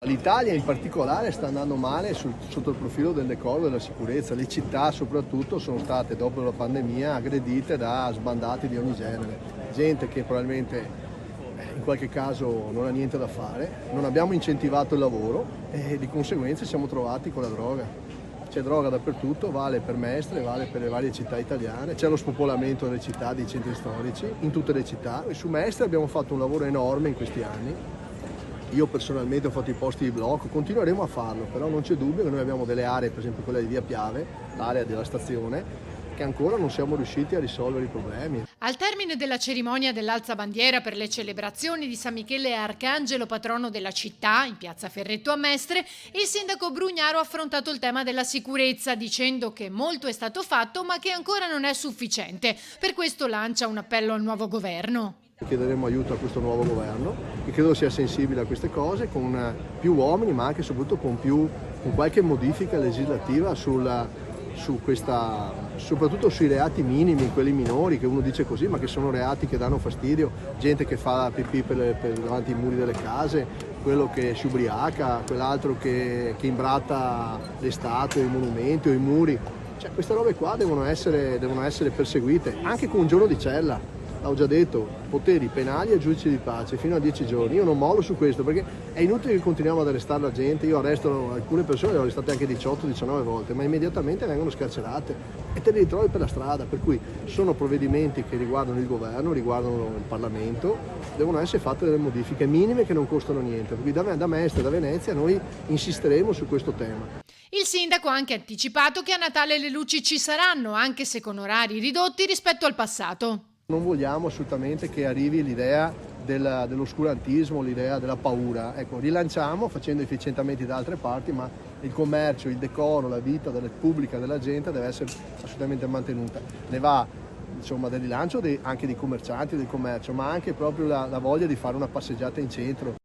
L'Italia in particolare sta andando male sotto il profilo del decoro e della sicurezza. Le città soprattutto sono state dopo la pandemia aggredite da sbandati di ogni genere. Gente che probabilmente in qualche caso non ha niente da fare, non abbiamo incentivato il lavoro e di conseguenza siamo trovati con la droga. C'è droga dappertutto, vale per Mestre, vale per le varie città italiane, c'è lo spopolamento delle città, dei centri storici, in tutte le città. E su Mestre abbiamo fatto un lavoro enorme in questi anni. Io personalmente ho fatto i posti di blocco, continueremo a farlo, però non c'è dubbio che noi abbiamo delle aree, per esempio quella di Via Piave, l'area della stazione, che ancora non siamo riusciti a risolvere i problemi. Al termine della cerimonia dell'alzabandiera per le celebrazioni di San Michele Arcangelo, patrono della città, in piazza Ferretto a Mestre, il sindaco Brugnaro ha affrontato il tema della sicurezza, dicendo che molto è stato fatto ma che ancora non è sufficiente. Per questo lancia un appello al nuovo governo. Chiederemo aiuto a questo nuovo governo, che credo sia sensibile a queste cose, con più uomini ma anche e soprattutto con qualche modifica legislativa soprattutto sui reati minimi, quelli minori, che uno dice così, ma che sono reati che danno fastidio, gente che fa pipì davanti ai muri delle case, quello che si ubriaca, quell'altro che imbratta le statue, i monumenti o i muri. Cioè, queste robe qua devono essere perseguite, anche con un giorno di cella. L'ho già detto, poteri penali e giudici di pace fino a 10 giorni. Io non mollo su questo perché è inutile che continuiamo ad arrestare la gente. Io arresto alcune persone, le ho arrestate anche 18-19 volte, ma immediatamente vengono scarcerate e te le ritrovi per la strada. Per cui sono provvedimenti che riguardano il governo, riguardano il Parlamento, devono essere fatte delle modifiche minime che non costano niente. Per cui da Mestre, da Venezia, noi insisteremo su questo tema. Il sindaco ha anche anticipato che a Natale le luci ci saranno, anche se con orari ridotti rispetto al passato. Non vogliamo assolutamente che arrivi l'idea dell'oscurantismo, l'idea della paura. Ecco, rilanciamo facendo efficientamenti da altre parti, ma il commercio, il decoro, la vita pubblica della gente deve essere assolutamente mantenuta. Ne va del rilancio anche dei commercianti, del commercio, ma anche proprio la voglia di fare una passeggiata in centro,